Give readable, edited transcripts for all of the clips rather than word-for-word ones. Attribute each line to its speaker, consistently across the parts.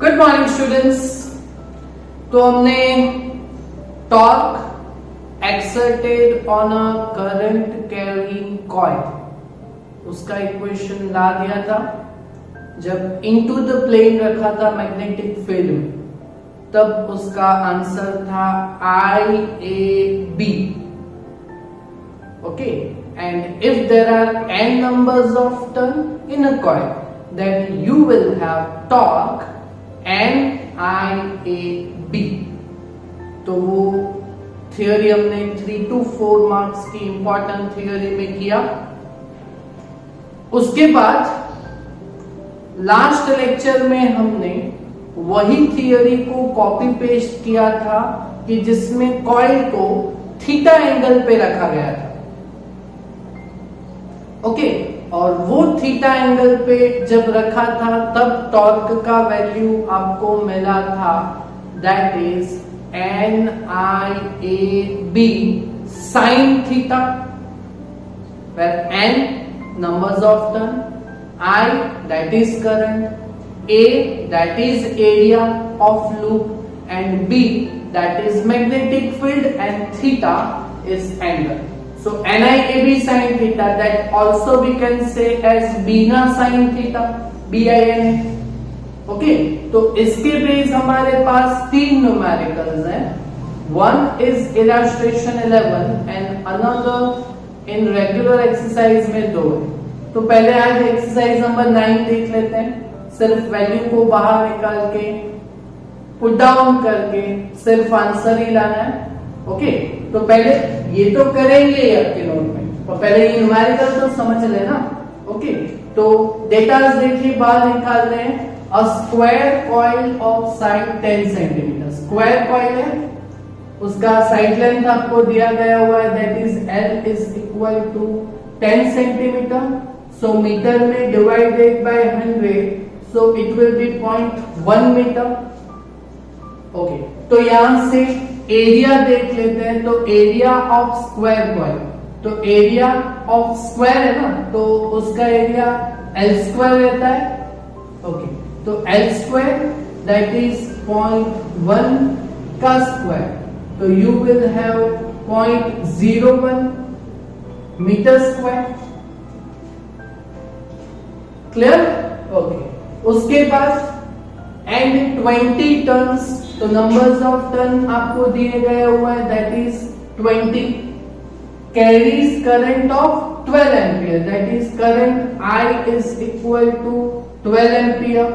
Speaker 1: Good morning students. तो हमने torque exerted on a current carrying coil उसका equation ला दिया था। जब इनटू द प्लेन रखा था मैग्नेटिक फील्ड में, तब उसका आंसर था IAB। Okay, and if there are n numbers of turn in a coil, then you will have torque NIAB। तो वो थियोरी हमने 3 to 4 मार्क्स की इंपॉर्टेंट थियोरी में किया। उसके बाद लास्ट लेक्चर में हमने वही थियोरी को कॉपी पेस्ट किया था कि जिसमें कॉइल को थीटा एंगल पे रखा गया था। ओके, और वो थीटा एंगल पे जब रखा था तब टॉर्क का वैल्यू आपको मिला था, that is NIAB sin theta, where N numbers of turn, I that is current, A that is area of loop, and B that is magnetic field, and theta is angle. So NIAB sin theta, that also we can say as BINA sin theta, BIN। Okay, तो इसके base हमारे पास 3 numericals हैं। One is illustration 11 and another in regular exercise में 2 है। तो पहले आज एक्सरसाइज नंबर 9 देख लेते हैं। सिर्फ वैल्यू को बाहर निकाल के पुट डाउन करके सिर्फ आंसर ही लाना है। ओके, तो पहले ये तो करेंगे ही आपके नोट में, और पहले ये न्यूमेरिकल तो समझ लेना। ओके, तो डेटा देखिए बाहर निकाल रहे हैं। A square coil of side 10 centimetre, square coil है, उसका साइड लेंथ आपको दिया गया हुआ है, that is L is equal to 10 centimetre. So metre में divided by 100, so it will be 0.1 metre. Okay, तो यहां से एरिया देख लेते हैं। तो एरिया ऑफ स्क्वायर कॉइल, तो एरिया ऑफ स्क्वायर है ना, तो उसका एरिया L स्क्वायर रहता है। ओके, तो L स्क्वायर दैट इज 0.1 का स्क्वायर, तो you will have 0.01 metre square. Clear? Okay, उसके बाद एंड 20 टर्न्स, तो नंबर्स ऑफ टर्न आपको दिए गए हुए हैं, that is 20। Carries current of 12 ampere, that is current I is equal to 12 ampere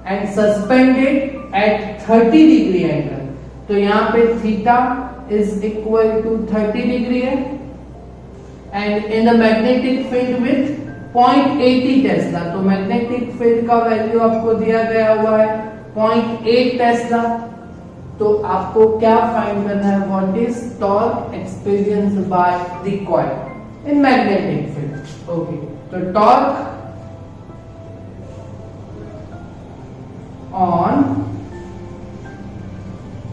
Speaker 1: and suspended at 30 degree angle. तो यहां पे theta is equal to 30 degree है, and in the magnetic field with 0.80 tesla. तो magnetic field का value आपको दिया गया हुआ है 0.8 टेस्ला। तो आपको क्या फाइंड करना है, what is torque experienced by the coil in magnetic field. Okay, तो torque on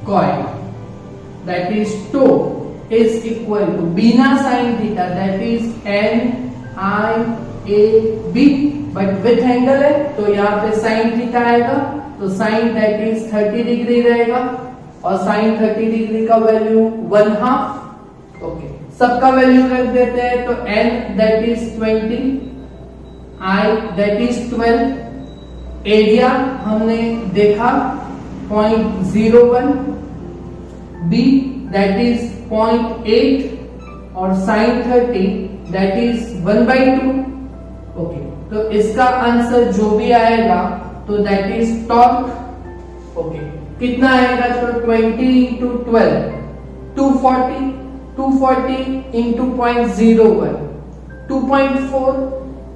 Speaker 1: coil that is tau is equal to बीना sine theta, that is NIAB, but with angle है तो यहाँ पे साइन थीटा आएगा, तो साइन दैट इज 30 डिग्री रहेगा, और साइन 30 डिग्री का वैल्यू 1/2। ओके, सबका वैल्यू रख देते हैं। तो N that is 20, I that is 12, area हमने देखा 0.01, B दैट इज 0.8, और साइन 30 दैट इज 1/2। ओके, तो इसका आंसर जो भी आएगा तो दैट इज टॉर्क। ओके, कितना आएगा, तो 20 into 12 240, 240 into 0.01 2.4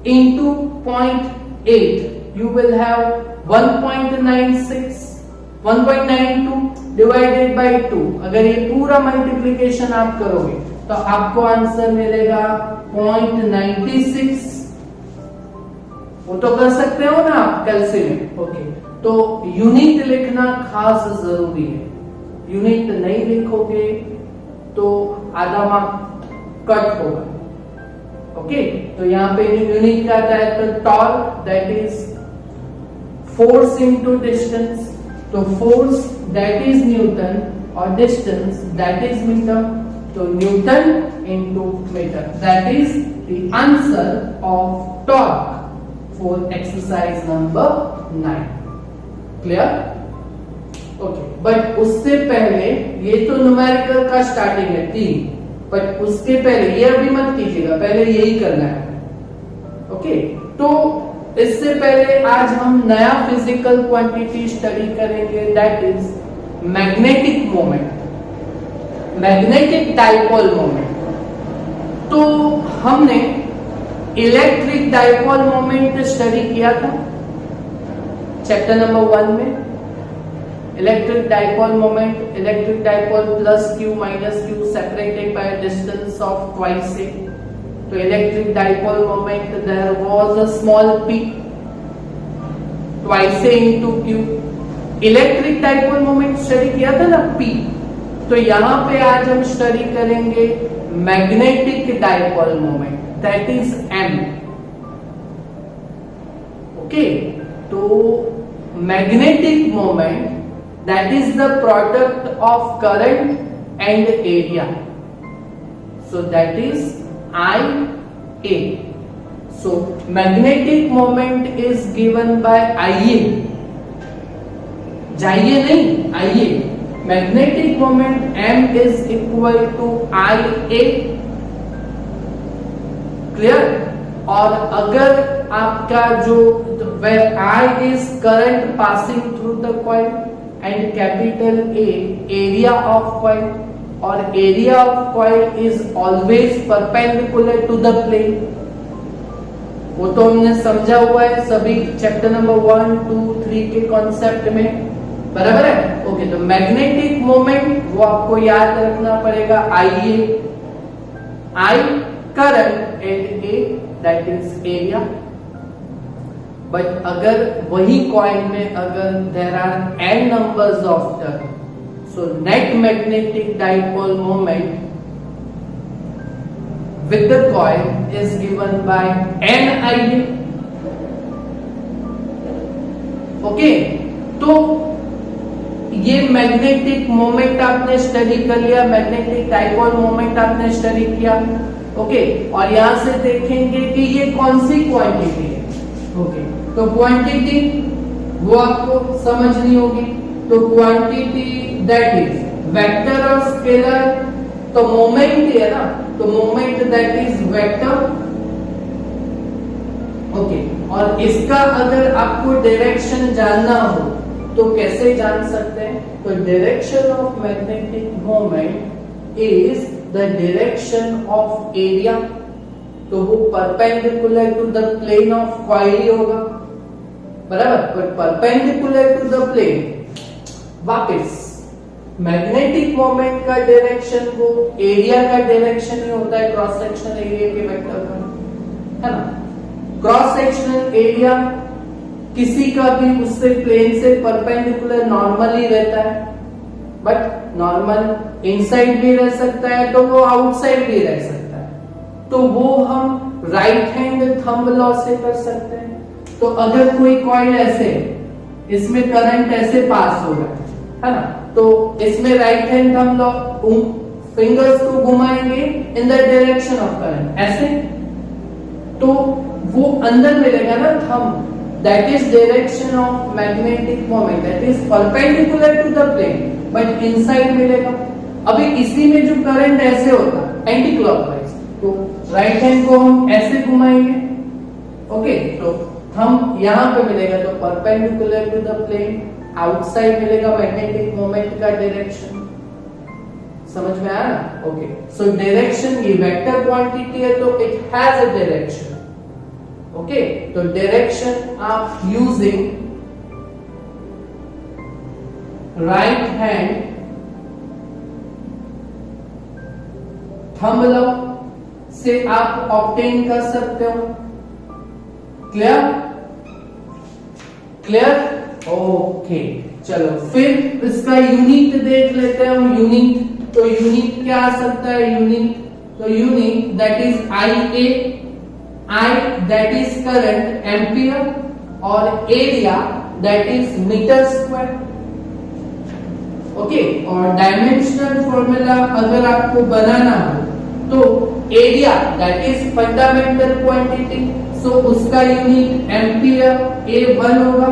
Speaker 1: into 0.8, you will have 1.96, 1.92 divided by 2। अगर ये पूरा मल्टीप्लिकेशन आप करोगे तो आपको आंसर मिलेगा 0.96। वो तो कर सकते हो ना आप कैलकुलेट। ओके, तो यूनिट लिखना खास जरूरी है, यूनिट नहीं लिखोगे तो आधा मार्क कट होगा। ओके, तो यहाँ पे यूनिट क्या आता है, तो torque that is force into distance, तो फोर्स दैट इज न्यूटन और डिस्टेंस दैट इज मीटर, तो newton into metre, that is the answer of torque for exercise number 9। Clear? Okay, but उससे पहले ये तो न्यूमेरिकल का स्टार्टिंग है 3, but उसके पहले ये अभी मत कीजिएगा, पहले यही करना है। ओके, तो इससे पहले आज हम नया फिजिकल क्वांटिटी स्टडी करेंगे, that is magnetic moment, magnetic dipole moment. तो हमने इलेक्ट्रिक डाइपोल मोमेंट स्टडी किया था चैप्टर नंबर 1 में। Electric dipole moment, electric dipole plus q minus q separated by distance of twice a। तो electric dipole moment there was a small p twice a into q। Electric dipole moment study किया था ना p, तो यहां पे आज हम study करेंगे magnetic dipole moment, that is m। Okay, तो magnetic moment that is the product of current and area, so that is IA. So magnetic moment is given by IA, जाइए नहीं, IA। magnetic moment M is equal to IA। Clear? और अगर आपका जो where I is current passing through the coil and capital A area of coil, और area of coil is always perpendicular to the plane। वो तो हमने समझा हुआ है सभी चैप्टर नंबर 1, 2, 3 के कॉन्सेप्ट में, बराबर है? ओके, तो मैग्नेटिक मोमेंट वो आपको याद रखना पड़ेगा, I current and A that is area. But अगर वही कॉइल में अगर there are n numbers of turn, so net magnetic dipole moment with the coil is given by NIA। Okay, तो ये मैग्नेटिक मोमेंट आपने स्टडी कर लिया, magnetic dipole moment आपने स्टडी किया। ओके, और यहां से देखेंगे कि ये कौन सी क्वांटिटी है। ओके, तो क्वांटिटी वो आपको समझनी होगी। तो क्वांटिटी दैट इज वेक्टर और स्केलर, तो मोमेंट है ना, तो moment that is vector. Okay, और इसका अगर आपको डायरेक्शन जानना हो तो कैसे जान सकते हैं? तो direction of magnetic moment is the direction of area, तो वो perpendicular to the plane of coil होगा, बराबर? But perpendicular to the plane. वापस मैग्नेटिक मोमेंट का डायरेक्शन वो एरिया का डायरेक्शन ही होता है, क्रॉस सेक्शनल एरिया के वेक्टर का, है ना? क्रॉस सेक्शनल एरिया किसी का भी उससे प्लेन से परपेंडिकुलर नॉर्मल ही रहता है, बट नॉर्मल इनसाइड भी रह सकता है तो वो आउटसाइड भी रह सकता है, तो वो हम राइट हैंड थंब लॉ से कर सकते हैं। तो अगर कोई कॉइल ऐसे, इसमें करंट ऐसे पास हो रहा है ना, तो इसमें right hand thumb law, fingers को घुमाएंगे in the direction of current ऐसे, तो वो अंदर मिलेगा ना thumb, that is direction of magnetic moment, that is perpendicular to the plane, but inside मिलेगा। अभी इसी में जो करंट ऐसे होता है एंटी क्लॉकवाइज, तो राइट हैंड को हम ऐसे घुमाएंगे। ओके, तो हम यहां पे मिलेगा तो perpendicular to the plane, outside मिलेगा मैग्नेटिक मोमेंट का डायरेक्शन। समझ में आया ना? ओके, सो डायरेक्शन ये वेक्टर क्वांटिटी है तो it has a direction. Okay, तो डायरेक्शन आप using right hand thumb law से आप ऑब्टेन कर सकते हो। क्लियर? क्लियर? ओके, चलो फिर इसका यूनिट देख लेते हैं हम। यूनिट, तो यूनिट क्या आ सकता है? यूनिट, तो unit that is IA, I that is current ampere, और area that is metre square. Okay, और डायमेंशनल फॉर्मूला अगर आपको बनाना हो तो area that is fundamental quantity, so उसका यूनिट एम्पियर A1 होगा।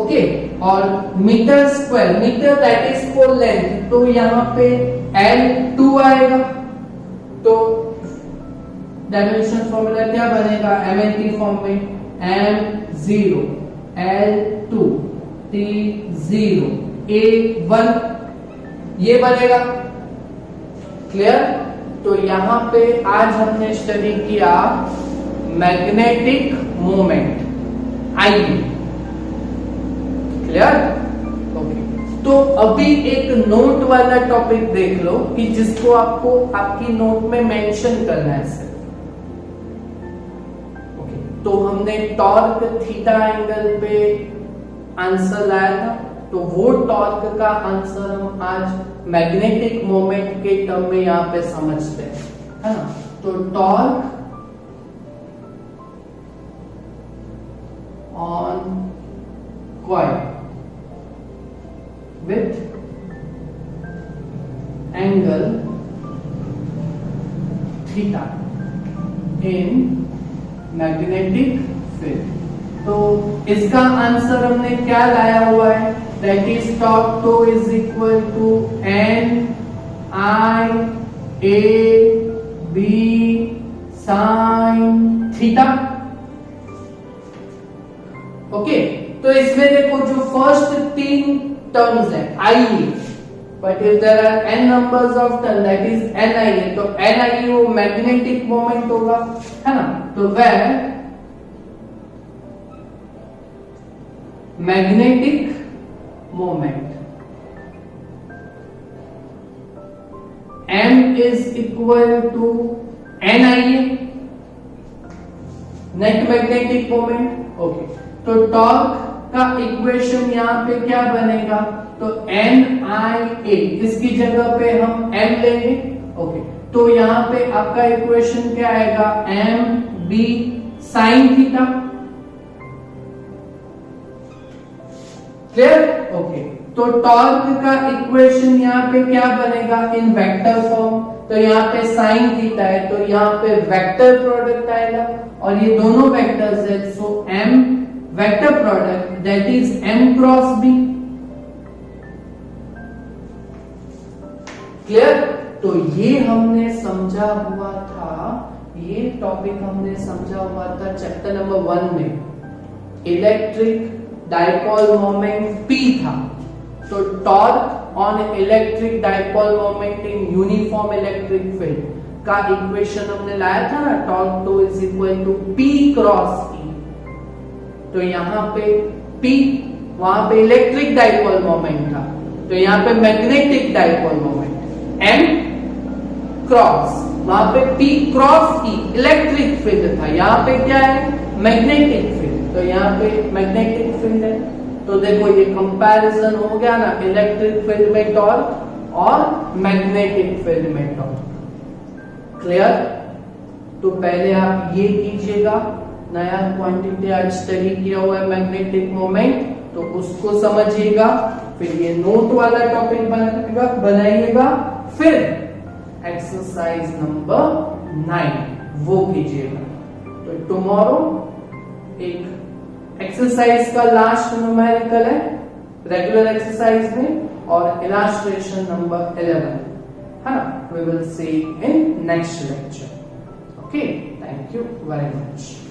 Speaker 1: ओके, और metre square, metre that is for length, तो यहाँ पे L2 आएगा। तो डायमेंशनल फॉर्मूला क्या बनेगा MNT फॉर्म में, M0 L2 T0 A1, ये बनेगा। क्लियर? तो यहां पे आज हमने स्टडी किया मैग्नेटिक मोमेंट, आइए। क्लियर? ओके, तो अभी एक नोट वाला टॉपिक देख लो कि जिसको आपको आपकी नोट में मेंशन करना है सिर्फ। ओके, तो हमने टॉर्क थीटा एंगल पे आंसर लाया था, तो वो टॉर्क का आंसर हम आज मैग्नेटिक मोमेंट के टर्म में यहां पे समझते हैं, है ना। तो torque on coil with angle theta in magnetic field. तो इसका आंसर हमने क्या लाया हुआ है, that is torque tau is equal to N I A B sine theta. Okay, तो इसमें देखो जो फर्स्ट तीन टर्म्स है IA, but if there are n numbers of term that is NIA, तो NIA वो मैग्नेटिक मोमेंट होगा, है ना। तो वह magnetic moment M is equal to NIA, net magnetic moment. Okay, तो टॉर्क का इक्वेशन यहाँ पे क्या बनेगा, तो NIA, इसकी जगह पे हम M लेंगे। ओके, तो यहाँ पे आपका इक्वेशन क्या आएगा, MB sine theta. Clear? Okay, तो टॉर्क का इक्वेशन यहाँ पे क्या बनेगा इन वेक्टर फॉर्म, तो यहाँ पे साइन थीटा है, तो यहाँ पे वेक्टर प्रोडक्ट आएगा, और ये दोनों वेक्टर्स है, सो M vector product that is M cross B। Clear? तो ये हमने समझा हुआ था, ये टॉपिक हमने समझा हुआ था चैप्टर नंबर 1 में, इलेक्ट्रिक डाइपोल मोमेंट P था। तो torque on electric dipole moment in uniform electric field का इक्वेशन हमने लाया था ना, torque tau is equal to P cross E। तो यहाँ पे P, वहां पे इलेक्ट्रिक डाइपोल मोमेंट था, तो यहाँ पे magnetic dipole moment M cross, वहां पे P cross E electric field था, यहाँ पे क्या है मैग्नेटिक फील्ड, तो यहाँ पे मैग्नेटिक फील्ड है। तो देखो ये कंपैरिजन हो गया ना, इलेक्ट्रिक फील्ड में टॉर्क और मैग्नेटिक फील्ड में टॉर्क। क्लियर? तो पहले आप ये कीजिएगा, नया क्वांटिटी आज स्टडी किया हुआ है मैग्नेटिक मोमेंट, तो उसको समझिएगा, फिर ये नोट वाला टॉपिक बनाइएगा, फिर एक्सरसाइज नंबर 9 वो कीजिएगा। तो टुमारो एक एक्सरसाइज का लास्ट न्यूमेरिकल है रेगुलर एक्सरसाइज में, और इलस्ट्रेशन नंबर 11 है ना। We will see in next lecture. Okay, thank you very much.